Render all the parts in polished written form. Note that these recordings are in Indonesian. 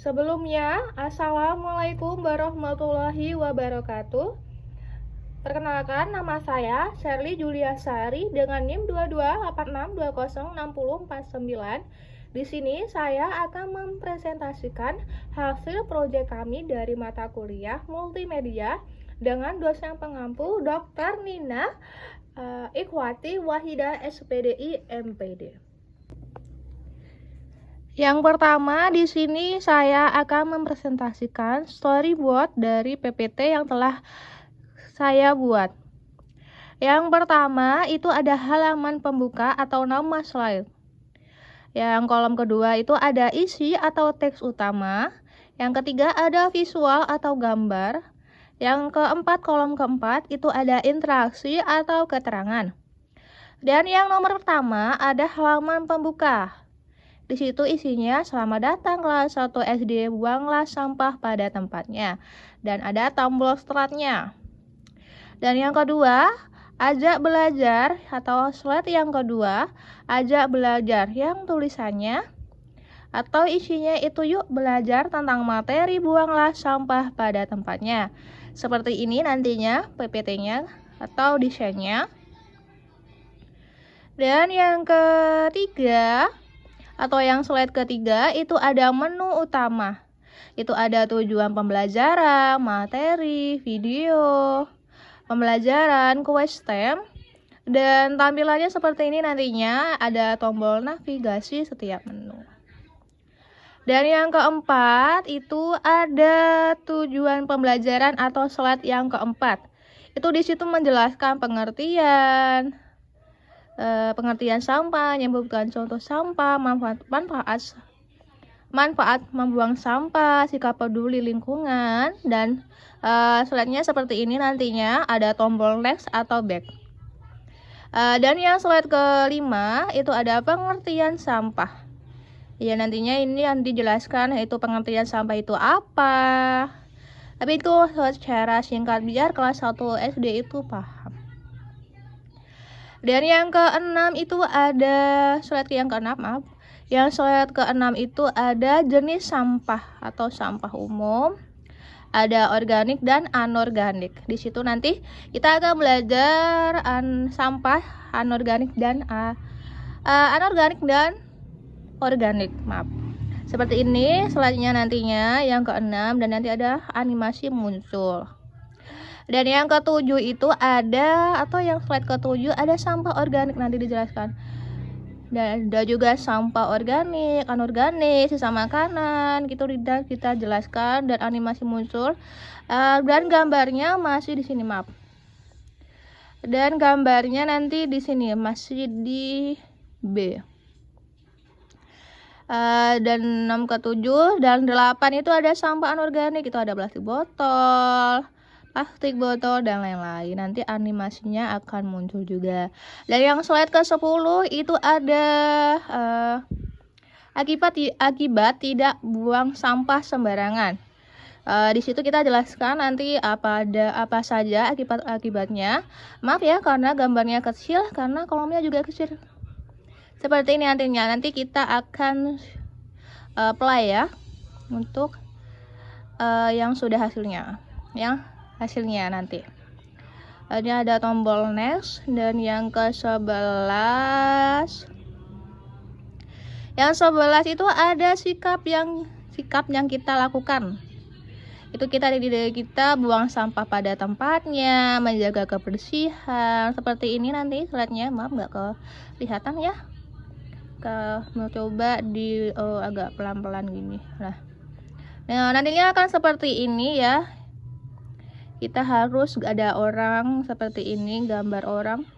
Sebelumnya, Assalamualaikum warahmatullahi wabarakatuh. Perkenalkan, nama saya Sherly Juliasari dengan NIM 2286206049. Di sini saya akan mempresentasikan hasil proyek kami dari mata kuliah multimedia dengan dosen pengampu Dr. Nina Ikhwati Wahidah SPDI MPD. Yang pertama, di sini saya akan mempresentasikan storyboard dari PPT yang telah saya buat. Yang pertama itu ada halaman pembuka atau nama slide. Yang kolom kedua itu ada isi atau teks utama. Yang ketiga ada visual atau gambar. Yang keempat, kolom keempat itu ada interaksi atau keterangan. Dan yang nomor pertama ada halaman pembuka. Di situ isinya selamat datang kelas 1 SD, buanglah sampah pada tempatnya. Dan ada tombol startnya. Dan yang kedua, ajak belajar atau slide yang kedua, ajak belajar yang tulisannya atau isinya itu yuk belajar tentang materi buanglah sampah pada tempatnya. Seperti ini nantinya PPT-nya atau desainnya. Dan yang ketiga atau yang slide ketiga itu ada menu utama. Itu ada tujuan pembelajaran, materi, video, pembelajaran, kuis STEM, dan tampilannya seperti ini nantinya ada tombol navigasi setiap menu. Dan yang keempat itu ada tujuan pembelajaran atau slide yang keempat. Itu di situ menjelaskan pengertian sampah, menyebutkan contoh sampah, manfaat membuang sampah, sikap peduli lingkungan, dan slide-nya seperti ini nantinya ada tombol next atau back. Dan yang slide kelima itu ada pengertian sampah. Ya nantinya ini nanti dijelaskan yaitu pengertian sampah itu apa. Tapi itu secara singkat biar kelas 1 SD itu paham. Dan yang keenam itu ada slide yang keenam, maaf. Yang slide keenam itu ada jenis sampah atau sampah umum, ada organik dan anorganik. Di situ nanti kita akan belajar sampah anorganik dan organik, maaf. Seperti ini slide-nya nantinya yang keenam dan nanti ada animasi muncul. Dan yang ketujuh itu ada atau yang slide ketujuh ada sampah organik nanti dijelaskan. Dan ada juga sampah organik, anorganik, sisa makanan gitu kita jelaskan dan animasi muncul. Dan gambarnya masih di sini, maaf. Dan gambarnya nanti di sini masih di B. Dan 6 ke 7 dan 8 itu ada sampah anorganik, itu ada plastik botol, dan lain-lain. Nanti animasinya akan muncul juga. Dan yang slide ke-10 itu ada akibat tidak buang sampah sembarangan. Di situ kita jelaskan nanti apa saja akibatnya. Maaf ya karena gambarnya kecil, karena kolomnya juga kecil. Seperti ini nanti kita akan play ya untuk yang sudah hasilnya. Hasilnya nanti ini ada tombol next. Dan yang ke-11 itu ada sikap yang kita lakukan. Itu kita buang sampah pada tempatnya, menjaga kebersihan. Seperti ini nanti slide-nya, maaf nggak kelihatan ya. Mau coba di agak pelan-pelan gini. Nah, nantinya akan seperti ini ya. Kita harus ada orang seperti ini, gambar orang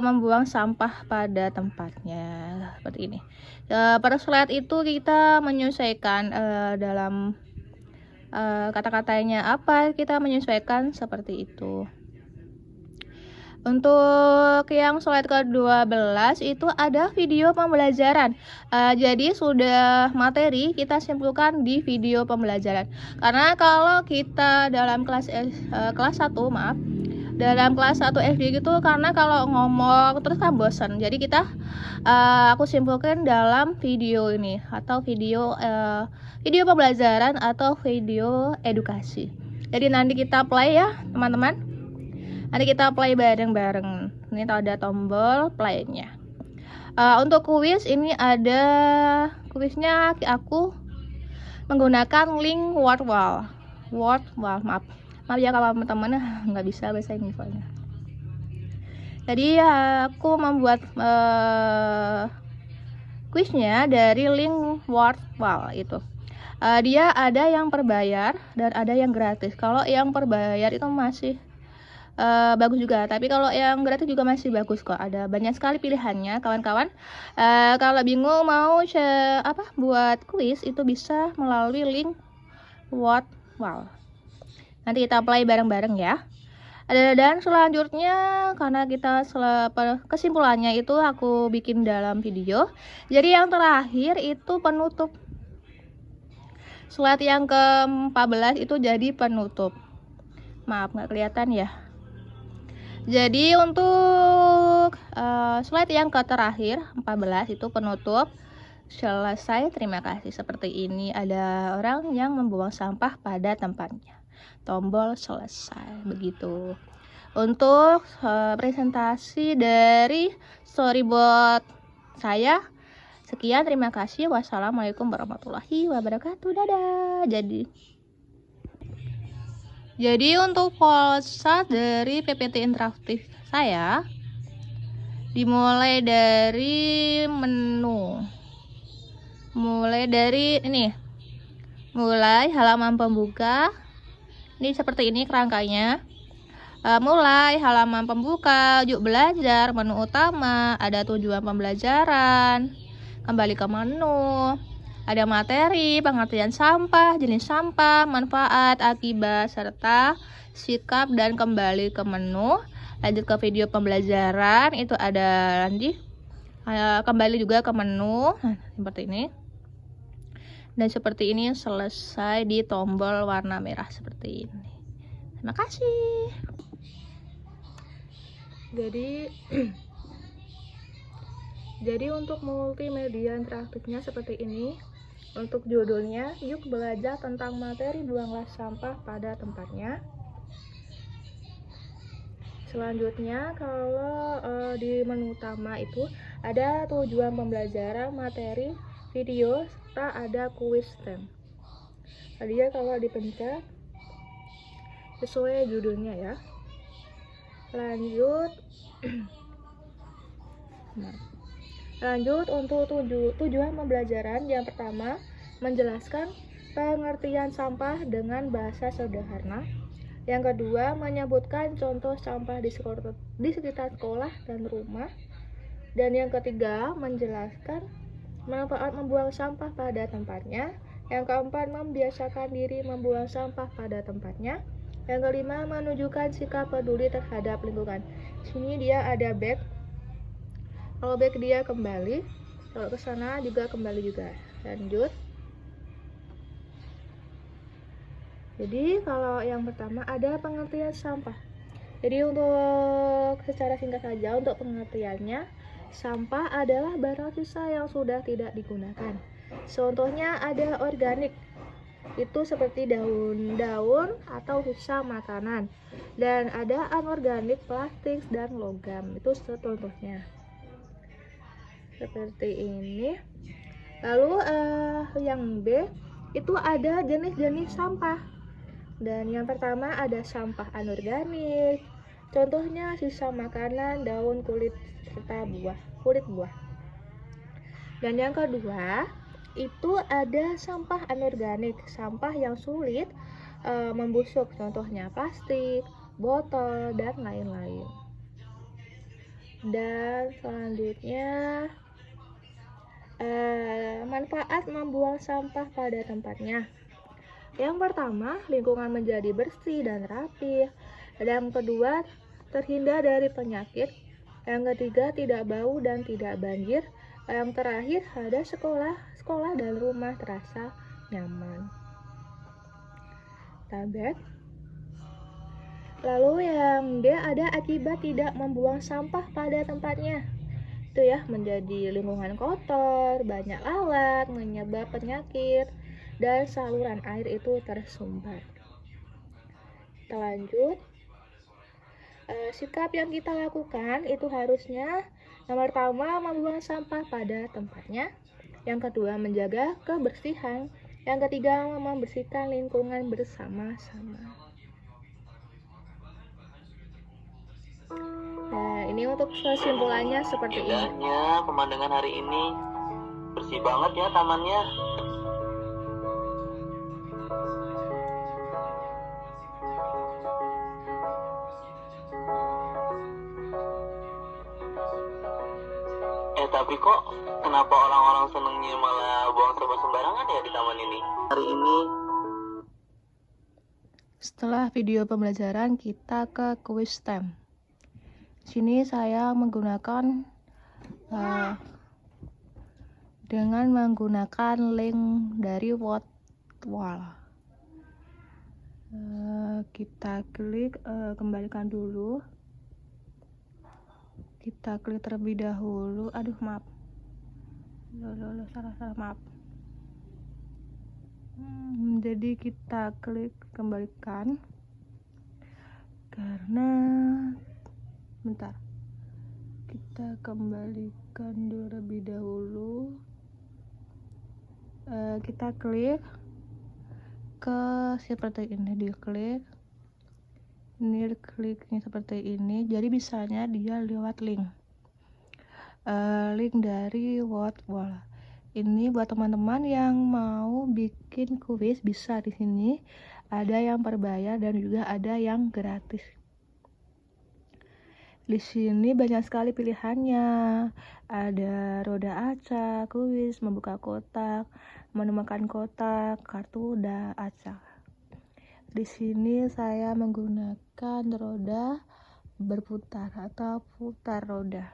membuang sampah pada tempatnya seperti ini. Pada slide itu kita menyesuaikan dalam kata-katanya apa, kita menyesuaikan seperti itu. Untuk yang slide ke-12 itu ada video pembelajaran. Jadi sudah materi kita simpulkan di video pembelajaran. Karena kalau kita dalam kelas 1, dalam kelas 1 SD gitu, karena kalau ngomong terus kan bosan. Jadi aku simpulkan dalam video ini, atau video pembelajaran atau video edukasi. Jadi nanti kita play ya teman-teman. Nanti kita play bareng-bareng. Ini ada tombol play-nya. Untuk kuis ini ada kuisnya, aku menggunakan link Wordwall. Maaf ya kalau teman-teman nggak bisa bahasa Inggris soalnya. Jadi aku membuat kuisnya dari link Wordwall itu. Dia ada yang berbayar dan ada yang gratis. Kalau yang berbayar itu masih bagus juga, tapi kalau yang gratis juga masih bagus kok. Ada banyak sekali pilihannya kawan-kawan. Kalau bingung mau buat kuis, itu bisa melalui link Wordwall. Nanti kita play bareng-bareng ya. Dan selanjutnya, karena kita kesimpulannya itu aku bikin dalam video. Jadi yang terakhir itu penutup. Slide yang ke-14 itu jadi penutup. Maaf nggak kelihatan ya. Jadi untuk slide yang terakhir 14 itu penutup. Selesai, terima kasih. Seperti ini, ada orang yang membuang sampah pada tempatnya. Tombol selesai, begitu. Untuk presentasi dari storyboard saya, sekian, terima kasih. Wassalamualaikum warahmatullahi wabarakatuh. Dadah. Jadi untuk polsa dari PPT interaktif saya dimulai dari menu. Mulai dari ini. Mulai halaman pembuka. Ini seperti ini kerangkanya. Mulai halaman pembuka, yuk belajar, menu utama, ada tujuan pembelajaran, kembali ke menu. Ada materi, pengertian sampah, jenis sampah, manfaat, akibat, serta sikap, dan kembali ke menu. Lanjut ke video pembelajaran, itu ada kembali juga ke menu. Nah, seperti ini. Dan seperti ini selesai di tombol warna merah seperti ini. Terima kasih. Jadi untuk multimedia interaktifnya seperti ini. Untuk judulnya, yuk belajar tentang materi buanglah sampah pada tempatnya. Selanjutnya, kalau di menu utama itu ada tujuan pembelajaran, materi, video, serta ada kuis STEM. Tadi ya kalau dipencet sesuai judulnya ya. Lanjut untuk tujuan pembelajaran. Yang pertama, menjelaskan pengertian sampah dengan bahasa sederhana. Yang kedua, menyebutkan contoh sampah di sekitar sekolah dan rumah. Dan yang ketiga, menjelaskan manfaat membuang sampah pada tempatnya. Yang keempat, membiasakan diri membuang sampah pada tempatnya. Yang kelima, menunjukkan sikap peduli terhadap lingkungan. Sini dia ada back. Kalau back dia kembali, kalau ke sana juga kembali juga. Lanjut. Jadi kalau yang pertama ada pengertian sampah. Jadi untuk secara singkat saja untuk pengertiannya, sampah adalah barang sisa yang sudah tidak digunakan. Contohnya ada organik. Itu seperti daun-daun atau sisa makanan. Dan ada anorganik, plastik dan logam. Itu contohnya. Seperti ini. Lalu yang B itu ada jenis-jenis sampah. Dan yang pertama ada sampah anorganik. Contohnya sisa makanan, daun, kulit serta kulit buah. Dan yang kedua itu ada sampah anorganik, sampah yang sulit membusuk. Contohnya plastik, botol dan lain-lain. Dan selanjutnya manfaat membuang sampah pada tempatnya. Yang pertama, lingkungan menjadi bersih dan rapi. Yang kedua, terhindar dari penyakit. Yang ketiga, tidak bau dan tidak banjir. Yang terakhir, ada sekolah dan rumah terasa nyaman. Tabet. Lalu yang D ada akibat tidak membuang sampah pada tempatnya. Itu ya, menjadi lingkungan kotor, banyak lalat, menyebab penyakit, dan saluran air itu tersumbat. Kita lanjut. Sikap yang kita lakukan itu harusnya yang pertama membuang sampah pada tempatnya, yang kedua menjaga kebersihan, yang ketiga membersihkan lingkungan bersama-sama. Nah, ini untuk kesimpulannya seperti ini. Indahnya pemandangan hari ini, bersih banget ya tamannya. Tapi kok kenapa orang-orang senengnya malah buang sampah sembarangan ya di taman ini? Hari ini setelah video pembelajaran kita ke quiz time. Sini saya menggunakan dengan menggunakan link dari Wordwall. Kita klik, kembalikan dulu. Kita klik terlebih dahulu. Aduh, maaf. Salah, maaf. Jadi kita klik kembalikan. Karena bentar. Kita kembalikan dulu terlebih dahulu. Kita klik ke seperti ini, diklik. Ini kliknya seperti ini, jadi bisanya dia lewat link dari Wordwall. Ini buat teman-teman yang mau bikin kuis, bisa di sini. Ada yang berbayar dan juga ada yang gratis. Di sini banyak sekali pilihannya. Ada roda acak, kuis, membuka kotak, menemukan kotak, kartu acak. Di sini saya menggunakan roda berputar atau putar roda.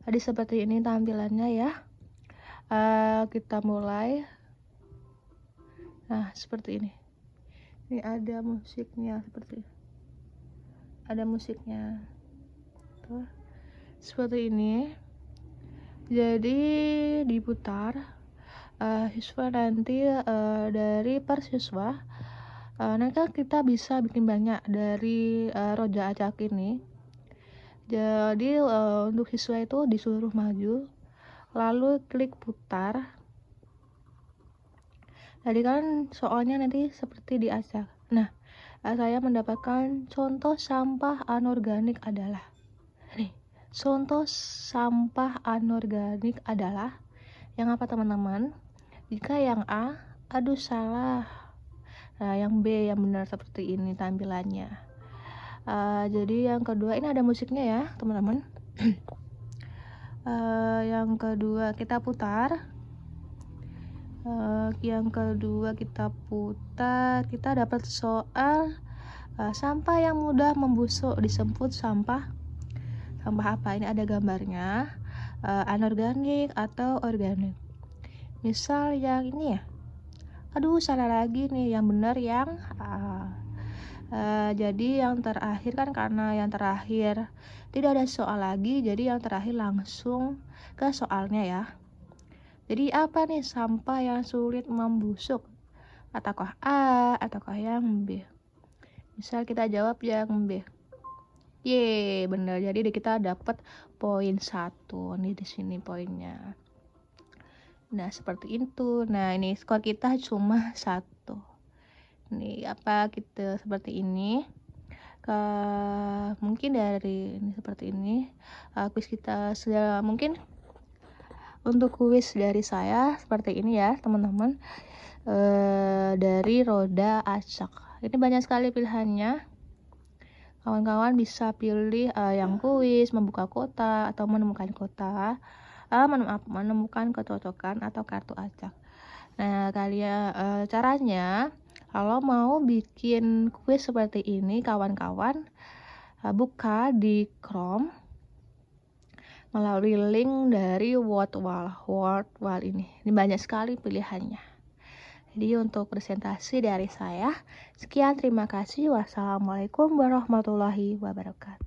Jadi seperti ini tampilannya ya. Kita mulai. Nah, seperti ini. Ini ada musiknya seperti ini. Ada musiknya. Tuh. Seperti ini. Jadi diputar. Siswa nanti dari per siswa. Nanti kita bisa bikin banyak dari roda acak ini. Jadi untuk siswa itu disuruh maju, lalu klik putar. Tadi kan soalnya nanti seperti di acak. Nah, saya mendapatkan contoh sampah anorganik adalah nih. Contoh sampah anorganik adalah yang apa teman-teman? Jika yang A, aduh salah. Nah, yang B yang benar seperti ini tampilannya. Jadi yang kedua ini ada musiknya ya teman-teman. Yang kedua kita putar. Yang kedua kita putar. Kita dapat soal sampah yang mudah membusuk disebut sampah apa? Ini ada gambarnya. Anorganik atau organik. Misal yang ini ya. Aduh salah lagi nih, yang benar yang jadi yang terakhir kan, karena yang terakhir tidak ada soal lagi, jadi yang terakhir langsung ke soalnya ya. Jadi apa nih sampah yang sulit membusuk? Ataukah A ataukah yang B? Misal kita jawab yang B. Ye, benar. Jadi kita dapat poin 1 nih di sini poinnya. Nah, seperti itu. Nah, ini skor kita cuma 1. Nih, apa kita seperti ini. Mungkin dari ini seperti ini. Kuis kita sudah mungkin untuk kuis dari saya seperti ini ya, teman-teman. Dari roda acak. Ini banyak sekali pilihannya. Kawan-kawan bisa pilih yang kuis, membuka kotak atau menemukan kotak. Menemukan kecocokan atau kartu acak. Nah, kalian caranya kalau mau bikin kuis seperti ini, kawan-kawan buka di Chrome melalui link dari Wordwall ini. Ini banyak sekali pilihannya. Jadi untuk presentasi dari saya, sekian, terima kasih. Wassalamualaikum warahmatullahi wabarakatuh.